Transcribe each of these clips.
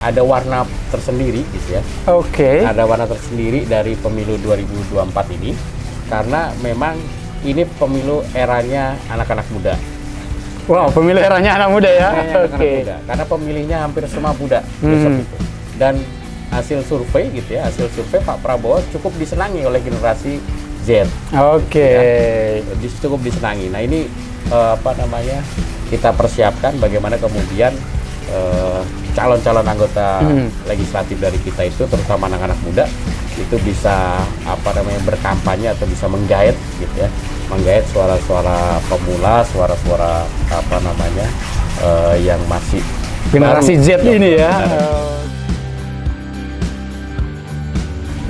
ada warna tersendiri gitu ya. Oke. Ada warna tersendiri dari pemilu 2024 ini karena memang ini pemilu eranya anak-anak muda. Wow, pemilu eranya anak muda ya. Anak-anak muda. Karena pemilihnya hampir semua muda besok itu. Dan hasil survei gitu ya, hasil survei Pak Prabowo cukup disenangi oleh generasi Z. Oke. Ya, cukup disenangi. Nah ini kita persiapkan bagaimana kemudian calon-calon anggota legislatif dari kita itu, terutama anak-anak muda, itu bisa berkampanye atau bisa menggait gitu ya, menggait suara-suara pemula, suara-suara yang masih generasi baru, Z ini ya.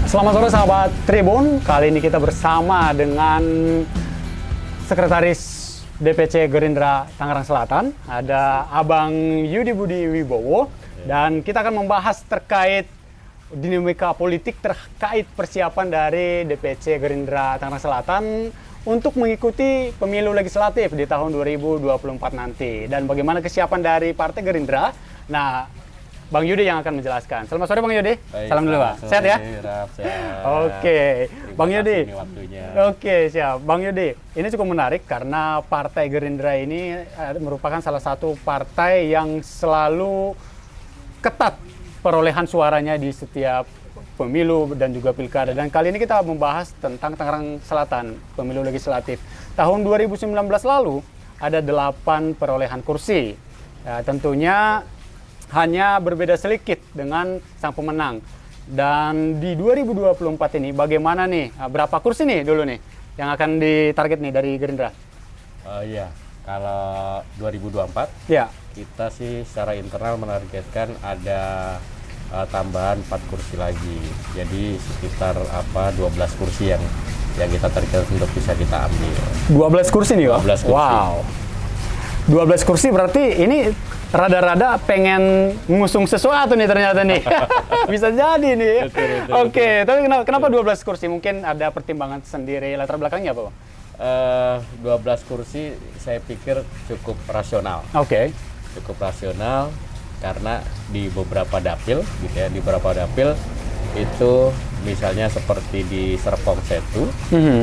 Selamat sore sahabat Tribun. Kali ini kita bersama dengan Sekretaris DPC Gerindra Tangerang Selatan, ada Abang Yudi Budi Wibowo, dan kita akan membahas terkait dinamika politik terkait persiapan dari DPC Gerindra Tangerang Selatan untuk mengikuti pemilu legislatif di tahun 2024 nanti, dan bagaimana kesiapan dari Partai Gerindra. Nah, Bang Yudi yang akan menjelaskan. Selamat sore Bang Yudi. Baik, salam dulu Pak. Sehat ya? Sehat. Oke, Bang Yudi. Waktunya. Oke, siap. Bang Yudi, ini cukup menarik karena Partai Gerindra ini merupakan salah satu partai yang selalu ketat perolehan suaranya di setiap pemilu dan juga pilkada. Dan kali ini kita membahas tentang Tangerang Selatan, pemilu legislatif. Tahun 2019 lalu ada 8 perolehan kursi. Ya, tentunya hanya berbeda sedikit dengan sang pemenang. Dan di 2024 ini bagaimana nih? Berapa kursi nih dulu nih yang akan ditarget nih dari Gerindra? Iya, kalau 2024 ya, kita sih secara internal menargetkan ada tambahan 4 kursi lagi. Jadi sekitar 12 kursi yang kita targetkan untuk bisa kita ambil. 12 kursi nih, Pak? 12 kursi. Wow. 12 kursi berarti ini rada-rada pengen ngusung sesuatu nih ternyata nih. Bisa jadi nih. Betul, Oke, tapi kenapa 12 kursi? Mungkin ada pertimbangan sendiri, latar belakangnya apa, Bang? 12 kursi saya pikir cukup rasional. Oke. Cukup rasional karena di beberapa dapil gitu ya, di beberapa dapil itu misalnya seperti di Serpong Setu,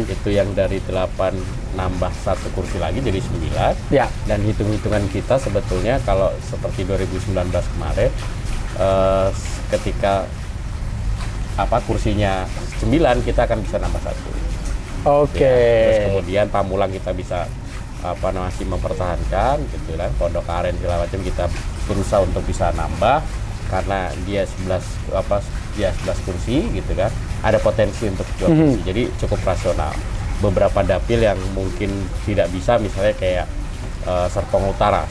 itu yang dari 8 nambah 1 kursi lagi jadi 9. Ya. Dan hitung-hitungan kita sebetulnya kalau seperti 2019 kemarin, ketika kursinya 9 kita akan bisa nambah 1. Oke. Ya, terus kemudian Pamulang kita bisa masih mempertahankan gitu kan, Pondok Aren segala macam kita berusaha untuk bisa nambah karena dia 11 kursi gitu kan, ada potensi untuk 2 kursi. Jadi cukup rasional. Beberapa dapil yang mungkin tidak bisa, misalnya kayak Serpong Utara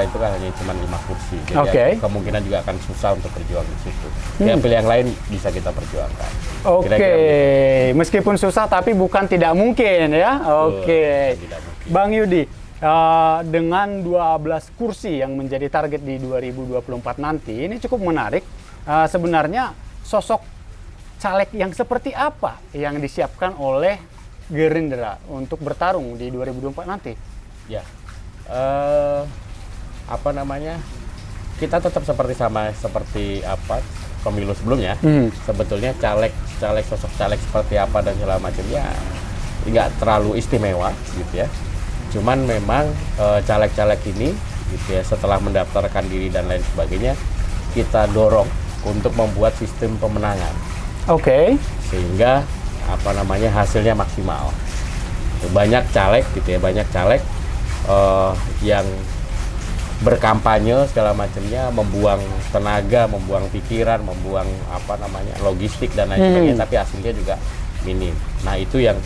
itu kan hanya cuma 5 kursi, jadi kemungkinan juga akan susah untuk berjuang di situ. Dapil yang lain bisa kita perjuangkan. Oke, meskipun susah tapi bukan tidak mungkin ya. Oke, Bang Yudi, dengan 12 kursi yang menjadi target di 2024 nanti, ini cukup menarik. Sebenarnya sosok caleg yang seperti apa yang disiapkan oleh Gerindra untuk bertarung di 2024 nanti? Ya, kita tetap seperti pemilu sebelumnya. Sebetulnya sosok caleg seperti apa dan segala macam ya nggak terlalu istimewa gitu ya. Cuman memang caleg-caleg ini gitu ya, setelah mendaftarkan diri dan lain sebagainya, kita dorong untuk membuat sistem pemenangan. Oke. Sehingga hasilnya maksimal. Banyak caleg gitu ya, yang berkampanye segala macamnya, membuang tenaga, membuang pikiran, membuang logistik dan lain sebagainya, tapi hasilnya juga minim. Nah, itu yang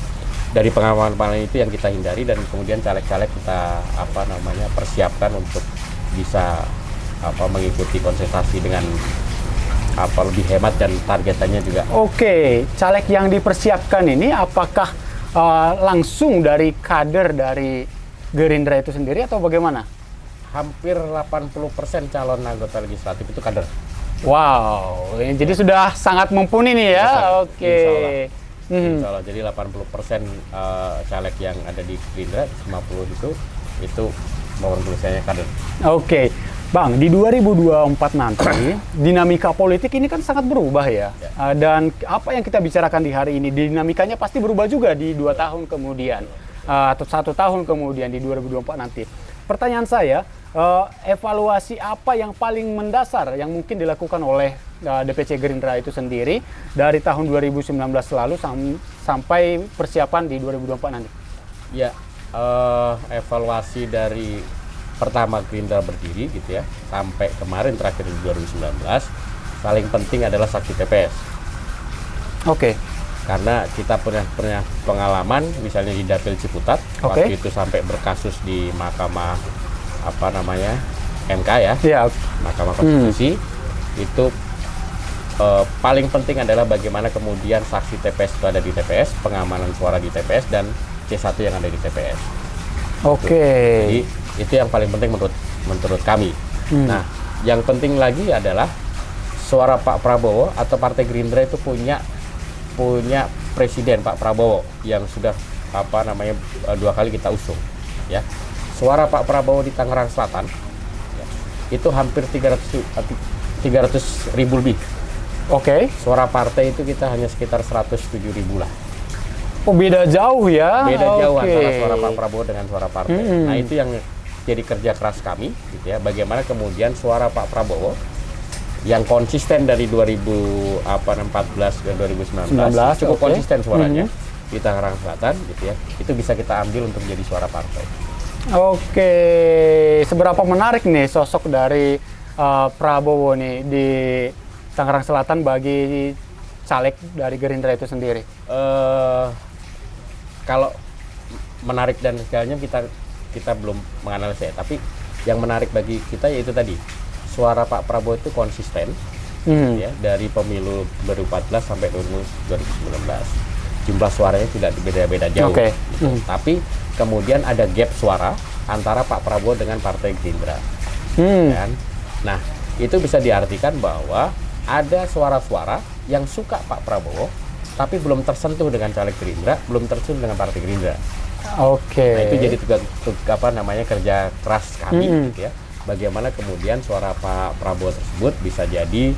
dari pengalaman itu yang kita hindari, dan kemudian caleg-caleg kita persiapkan untuk bisa mengikuti kontestasi dengan lebih hemat dan targetannya juga. Oke, caleg yang dipersiapkan ini apakah langsung dari kader dari Gerindra itu sendiri atau bagaimana? Hampir 80% calon anggota legislatif itu kader. Wow, jadi sudah sangat mumpuni nih ya. Oke. Insya Allah. Jadi 80% caleg yang ada di Gerindra, 50 itu mohon tulisannya kader. Oke. Bang, di 2024 nanti, dinamika politik ini kan sangat berubah ya. Dan apa yang kita bicarakan di hari ini, dinamikanya pasti berubah juga di 2 tahun kemudian. Atau 1 tahun kemudian di 2024 nanti. Pertanyaan saya, evaluasi apa yang paling mendasar yang mungkin dilakukan oleh DPC Gerindra itu sendiri dari tahun 2019 lalu sampai persiapan di 2024 nanti? Ya, evaluasi dari pertama Gerindra berdiri gitu ya sampai kemarin terakhir di 2019, paling penting adalah saksi TPS. Oke. Karena kita pernah pengalaman misalnya di Dapil Ciputat, waktu itu sampai berkasus di Mahkamah MK ya, Mahkamah Konstitusi. Itu paling penting adalah bagaimana kemudian saksi TPS itu ada di TPS, pengamanan suara di TPS, dan C1 yang ada di TPS. Jadi itu yang paling penting menurut kami. Nah, yang penting lagi adalah suara Pak Prabowo atau Partai Gerindra itu punya presiden Pak Prabowo yang sudah 2 kali kita usung ya. Suara Pak Prabowo di Tangerang Selatan ya, itu hampir 300 ribu lebih. Suara partai itu kita hanya sekitar 107.000 lah. Oh, beda jauh ya. Beda jauh antara suara Pak Prabowo dengan suara partai. Nah, itu yang jadi kerja keras kami gitu ya. Bagaimana kemudian suara Pak Prabowo yang konsisten dari 2014 ke 2019 cukup konsisten suaranya di Tangerang Selatan gitu ya. Itu bisa kita ambil untuk menjadi suara partai. Seberapa menarik nih sosok dari Prabowo nih di Tangerang Selatan bagi caleg dari Gerindra itu sendiri? Kalau menarik dan segalanya kita belum menganalisa ya, tapi yang menarik bagi kita yaitu tadi suara Pak Prabowo itu konsisten ya, dari pemilu 2014 sampai 2019. Jumlah suaranya tidak beda-beda jauh. Tapi kemudian ada gap suara antara Pak Prabowo dengan Partai Gerindra. Kan? Nah, itu bisa diartikan bahwa ada suara-suara yang suka Pak Prabowo tapi belum tersentuh dengan caleg Gerindra, belum tersentuh dengan Partai Gerindra. Nah, itu jadi kerja keras kami gitu ya. Bagaimana kemudian suara Pak Prabowo tersebut bisa jadi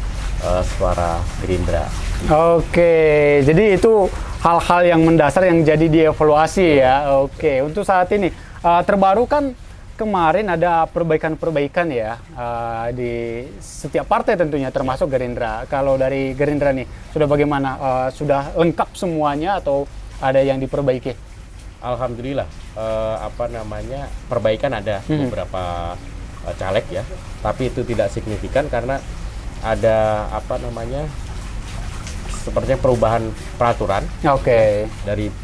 suara Gerindra. Jadi itu hal-hal yang mendasar yang jadi dievaluasi ya. Untuk saat ini terbaru kan kemarin ada perbaikan-perbaikan ya di setiap partai tentunya termasuk Gerindra. Kalau dari Gerindra nih sudah bagaimana? Sudah lengkap semuanya atau ada yang diperbaiki? Alhamdulillah perbaikan ada beberapa caleg ya, tapi itu tidak signifikan karena ada sepertinya perubahan peraturan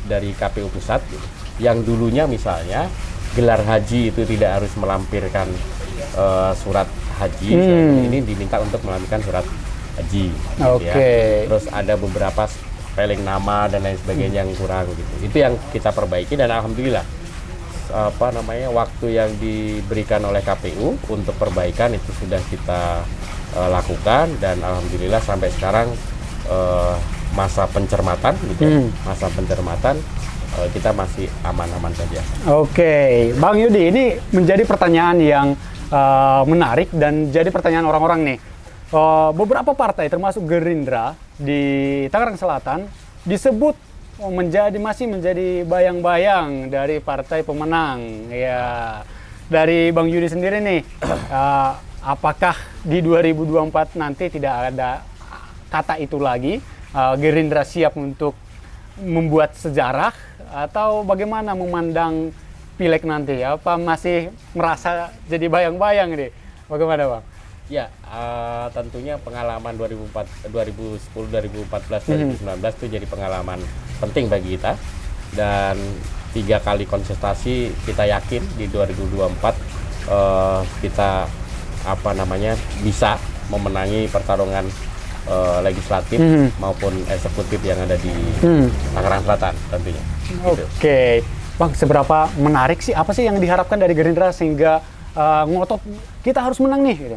dari KPU pusat gitu. Yang dulunya misalnya gelar haji itu tidak harus melampirkan surat haji, ini diminta untuk melampirkan surat haji gitu ya. Terus ada beberapa spelling nama dan lain sebagainya yang kurang gitu. Itu yang kita perbaiki dan alhamdulillah waktu yang diberikan oleh KPU untuk perbaikan itu sudah kita lakukan dan alhamdulillah sampai sekarang masa pencermatan gitu. Masa pencermatan kita masih aman-aman saja. Bang Yudi, ini menjadi pertanyaan yang menarik dan jadi pertanyaan orang-orang nih. Beberapa partai termasuk Gerindra di Tangerang Selatan disebut masih menjadi bayang-bayang dari partai pemenang. Ya, dari Bang Yudi sendiri nih, apakah di 2024 nanti tidak ada kata itu lagi? Gerindra siap untuk membuat sejarah atau bagaimana memandang pileg nanti? Apa masih merasa jadi bayang-bayang nih? Bagaimana, Bang? Ya, tentunya pengalaman 2010, 2014, 2019 itu jadi pengalaman penting bagi kita. Dan 3 kali kontestasi kita yakin di 2024 kita bisa memenangi pertarungan legislatif maupun eksekutif yang ada di Tangerang Selatan tentunya. Bang, seberapa menarik sih? Apa sih yang diharapkan dari Gerindra sehingga ngotot kita harus menang nih? Gitu.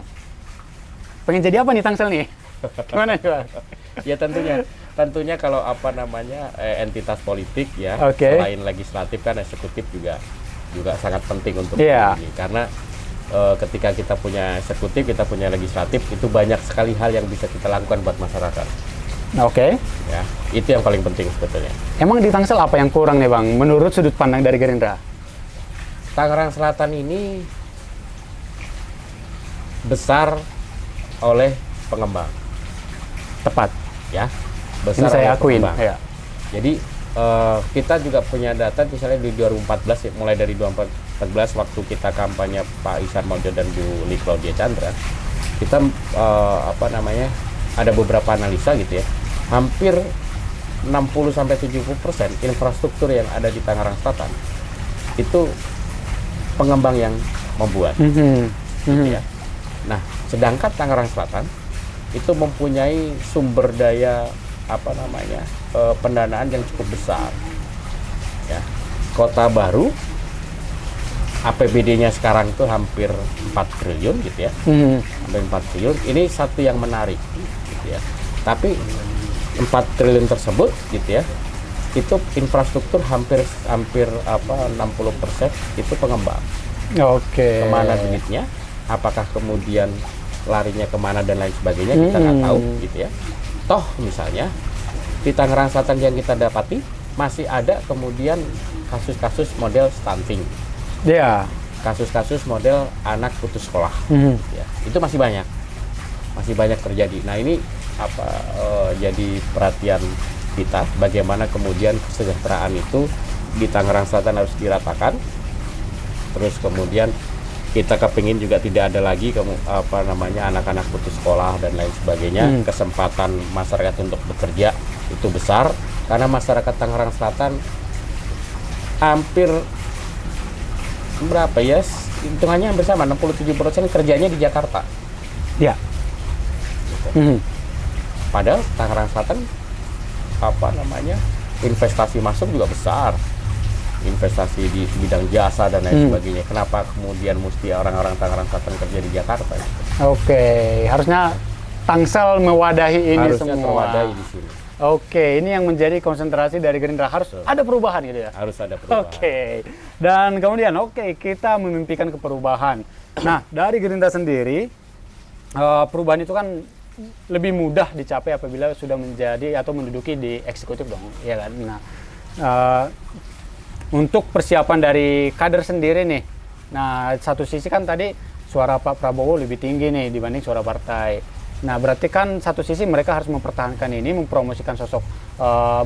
Pengen jadi apa nih Tangsel nih? Gimana coba? Ya tentunya kalau entitas politik ya, selain legislatif kan eksekutif juga sangat penting untuk ini karena ketika kita punya eksekutif, kita punya legislatif, itu banyak sekali hal yang bisa kita lakukan buat masyarakat. Oke. Ya, itu yang paling penting sebetulnya. Emang di Tangsel apa yang kurang nih Bang, menurut sudut pandang dari Gerindra? Tangerang Selatan ini besar oleh pengembang, Tepat. ya. Ini Besar saya oleh akuin. pengembang. Ya. Jadi kita juga punya data misalnya di 2014 ya, mulai dari 2014 waktu kita kampanye Pak Ihsan Mojo dan Bu Li Claudia Chandra, kita ada beberapa analisa gitu ya, hampir 60-70% infrastruktur yang ada di Tangerang Selatan itu pengembang yang membuat, gitu ya. Nah, sedangkan Tangerang Selatan itu mempunyai sumber daya pendanaan yang cukup besar, ya. Kota Baru APBD-nya sekarang itu hampir 4 triliun gitu ya, hampir 4 triliun. Ini satu yang menarik gitu ya. Tapi 4 triliun tersebut gitu ya, itu infrastruktur hampir 60% itu pengembang. Oke. Kemana duitnya? Apakah kemudian larinya kemana dan lain sebagainya, kita nggak tahu gitu ya. Toh misalnya di Tangerang Selatan yang kita dapati masih ada kemudian kasus-kasus model stunting, Ya. kasus-kasus model anak putus sekolah, ya, itu masih banyak terjadi. Nah ini jadi perhatian kita, bagaimana kemudian kesejahteraan itu di Tangerang Selatan harus diratakan. Terus kemudian kita kepingin juga tidak ada lagi anak-anak putus sekolah dan lain sebagainya. Kesempatan masyarakat untuk bekerja itu besar karena masyarakat Tangerang Selatan hampir berapa ya, hitungannya hampir sama, 67% kerjanya di Jakarta. Ya. Padahal Tangerang Selatan investasi masuk juga besar, investasi di bidang jasa dan lain sebagainya. Kenapa kemudian mesti orang-orang Tangerang Selatan kerja di Jakarta? Oke, harusnya Tangsel mewadahi ini Harusnya semua. terwadahi di sini. Oke, ini yang menjadi konsentrasi dari Gerindra, harus ada perubahan gitu ya. Harus ada perubahan. Oke. Dan kemudian kita memimpikan ke perubahan. Nah, dari Gerindra sendiri perubahan itu kan lebih mudah dicapai apabila sudah menjadi atau menduduki di eksekutif dong, ya kan. Nah, untuk persiapan dari kader sendiri nih. Nah, satu sisi kan tadi suara Pak Prabowo lebih tinggi nih dibanding suara partai. Nah, berarti kan satu sisi mereka harus mempertahankan ini, mempromosikan sosok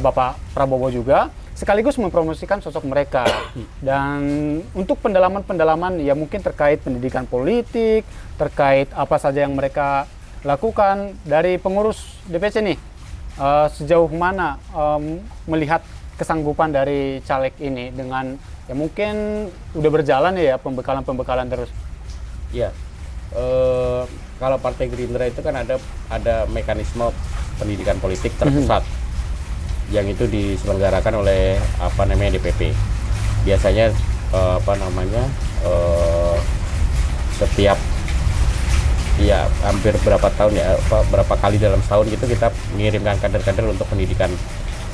Bapak Prabowo juga, sekaligus mempromosikan sosok mereka. Dan untuk pendalaman-pendalaman ya mungkin terkait pendidikan politik, terkait apa saja yang mereka lakukan dari pengurus DPC nih, sejauh mana melihat kesanggupan dari caleg ini dengan ya mungkin udah berjalan ya pembekalan terus. Ya, kalau Partai Gerindra itu kan ada mekanisme pendidikan politik terpusat yang itu diselenggarakan oleh DPP. Biasanya setiap ya hampir berapa tahun ya, berapa kali dalam setahun gitu kita mengirimkan kader-kader untuk pendidikan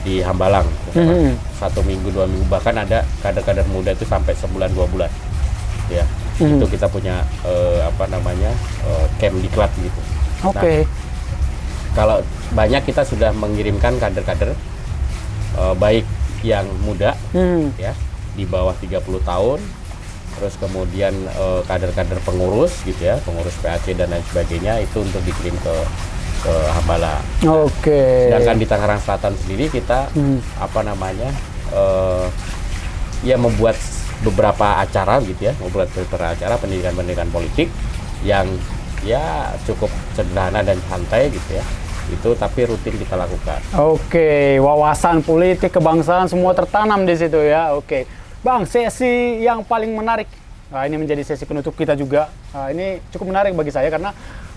di Hambalang. 1 minggu, 2 minggu, bahkan ada kader-kader muda itu sampai sebulan 2 bulan. Ya, itu kita punya camp diklat gitu. Oke. Nah, kalau banyak kita sudah mengirimkan kader-kader baik yang muda ya di bawah 30 tahun, terus kemudian kader-kader pengurus gitu ya, pengurus PAC dan lain sebagainya, itu untuk dikirim ke Hambalang. Oke. Sedangkan di Tangerang Selatan sendiri kita membuat beberapa acara gitu ya, membuat beberapa acara pendidikan politik yang ya cukup sederhana dan santai gitu ya. Itu tapi rutin kita lakukan. Oke, wawasan politik kebangsaan semua tertanam di situ ya. Oke. Bang, sesi yang paling menarik. Nah, ini menjadi sesi penutup kita juga. Ini cukup menarik bagi saya karena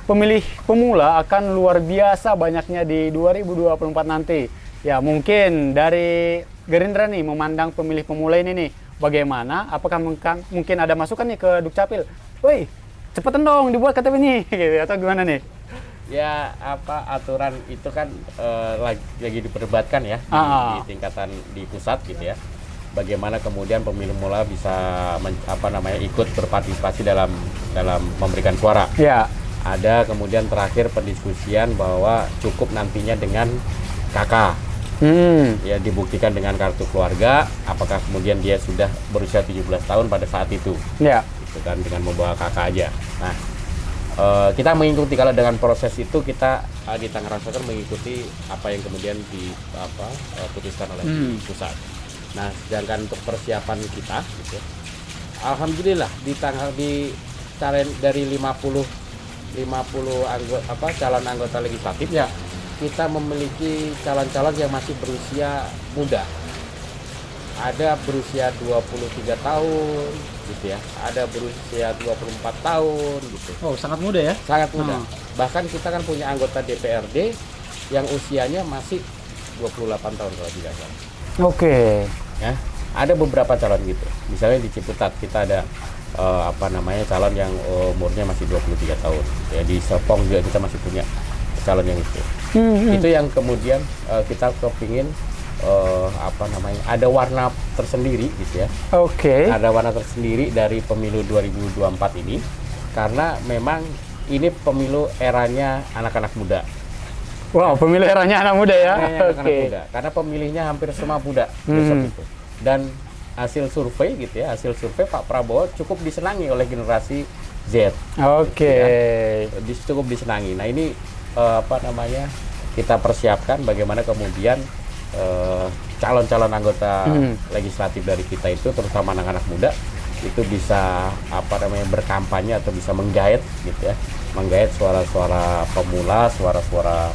pemilih pemula akan luar biasa banyaknya di 2024 nanti. Ya, mungkin dari Gerindra nih memandang pemilih pemula ini nih bagaimana? Apakah mungkin ada masukan nih ke Dukcapil? Woi, cepetan dong dibuat KTP ini, gitu, atau gimana nih? Ya, aturan itu kan lagi diperdebatkan ya di tingkatan di pusat gitu ya. bagaimana kemudian pemilih mula bisa ikut berpartisipasi dalam memberikan suara. Ya. Ada kemudian terakhir pendiskusian bahwa cukup nantinya dengan KK. Ya, dibuktikan dengan kartu keluarga, apakah kemudian dia sudah berusia 17 tahun pada saat itu. Ya. Gitu kan, dengan membawa KK aja. Nah, kita mengikuti, kalau dengan proses itu kita di Tangerang Selatan mengikuti apa yang kemudian diputuskan oleh pusat. Nah, sedangkan untuk persiapan kita, gitu, alhamdulillah dari 50 calon anggota legislatif, ya, kita memiliki calon-calon yang masih berusia muda. Ada berusia 23 tahun, gitu ya. Ada berusia 24 tahun, gitu. Oh, sangat muda ya? Sangat muda. Bahkan kita kan punya anggota DPRD yang usianya masih 28 tahun kalau tidak salah. Oke. Ya, ada beberapa calon gitu. Misalnya di Ciputat kita ada calon yang umurnya masih 23 tahun. Ya, di Serpong juga kita masih punya calon yang itu. Itu yang kemudian kita kepingin ada warna tersendiri gitu ya. Oke. Ada warna tersendiri dari pemilu 2024 ini, karena memang ini pemilu eranya anak-anak muda. Wow, pemilu eranya anak muda ya. Anak muda. Karena pemilihnya hampir semua muda besok itu. Dan hasil survei gitu ya, hasil survei Pak Prabowo cukup disenangi oleh generasi Z. Oke. Gitu ya. Cukup disenangi. Nah, ini kita persiapkan bagaimana kemudian calon-calon anggota legislatif dari kita itu, terutama anak-anak muda, itu bisa berkampanye atau bisa menggait gitu ya, menggait suara-suara pemula, suara-suara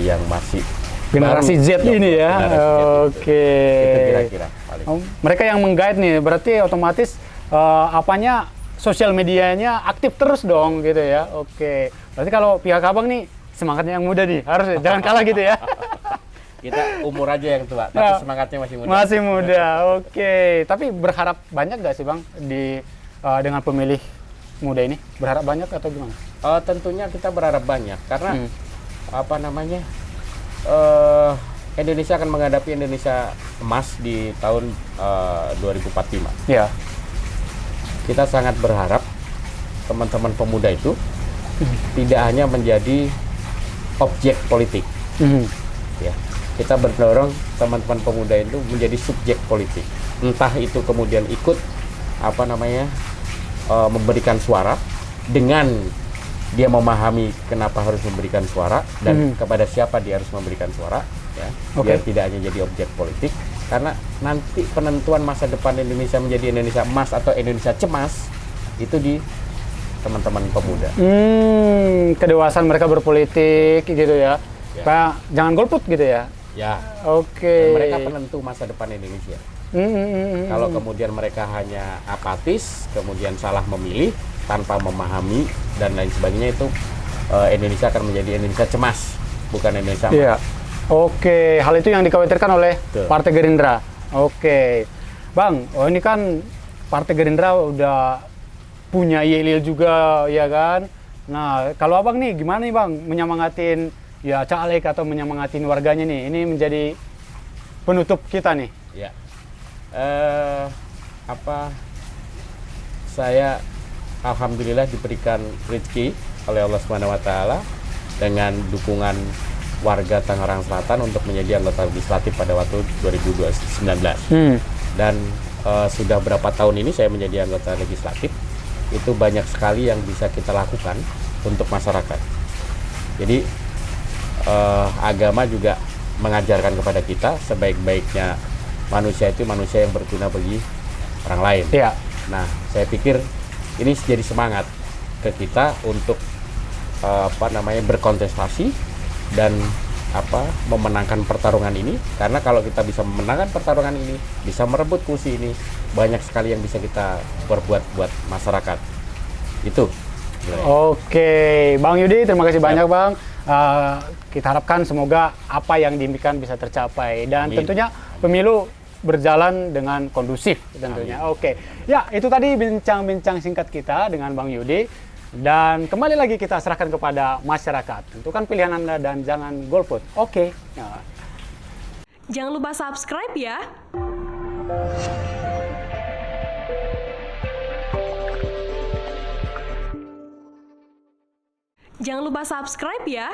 yang masih generasi baru, Z ini ya. Oke. Itu kira-kira paling. Mereka yang menggait nih, berarti otomatis sosial medianya aktif terus dong gitu ya. Oke. Berarti kalau pihak abang nih semangatnya yang muda nih, harus jangan kalah gitu ya. Kita umur aja yang tua, tapi semangatnya masih muda. Masih muda, oke. Tapi berharap banyak nggak sih Bang dengan pemilih muda ini? Berharap banyak atau gimana? Tentunya kita berharap banyak, karena Indonesia akan menghadapi Indonesia emas di tahun 2045. Ya. Kita sangat berharap teman-teman pemuda itu tidak hanya menjadi objek politik. Ya, kita mendorong teman-teman pemuda itu menjadi subjek politik. Entah itu kemudian ikut memberikan suara dengan dia memahami kenapa harus memberikan suara dan kepada siapa dia harus memberikan suara, ya. Biar tidak hanya jadi objek politik, karena nanti penentuan masa depan Indonesia menjadi Indonesia emas atau Indonesia cemas itu di teman-teman pemuda. Kedewasaan mereka berpolitik gitu ya. Pak, jangan golput gitu ya. Ya. Oke. Dan mereka penentu masa depan Indonesia. Kalau kemudian mereka hanya apatis, kemudian salah memilih tanpa memahami dan lain sebagainya, itu Indonesia akan menjadi Indonesia cemas, bukan Indonesia emas. Iya. Oke, hal itu yang dikhawatirkan oleh Partai Gerindra. Oke. Bang, ini kan Partai Gerindra udah punya yel juga ya kan. Nah, kalau Abang nih gimana nih Bang menyemangatin ya caleg atau menyemangatin warganya nih? Ini menjadi penutup kita nih. Ya. Saya alhamdulillah diberikan rezeki oleh Allah Subhanahu wa taala dengan dukungan warga Tangerang Selatan untuk menjadi anggota legislatif pada waktu 2019. Dan sudah berapa tahun ini saya menjadi anggota legislatif, itu banyak sekali yang bisa kita lakukan untuk masyarakat. Jadi agama juga mengajarkan kepada kita sebaik-baiknya manusia itu manusia yang berguna bagi orang lain. Ya. Nah, saya pikir ini jadi semangat ke kita untuk berkontestasi dan memenangkan pertarungan ini, karena kalau kita bisa memenangkan pertarungan ini, bisa merebut kursi ini, banyak sekali yang bisa kita perbuat buat masyarakat. Itu. Oke, Bang Yudi, terima kasih banyak Bang. Kita harapkan semoga apa yang diimpikan bisa tercapai dan Amin. tentunya pemilu berjalan dengan kondusif tentunya. Amin. Oke, ya itu tadi bincang-bincang singkat kita dengan Bang Yudi. Dan kembali lagi kita serahkan kepada masyarakat. Tentukan pilihan Anda dan jangan golput. Oke. Nah. Jangan lupa subscribe ya. Jangan lupa subscribe ya.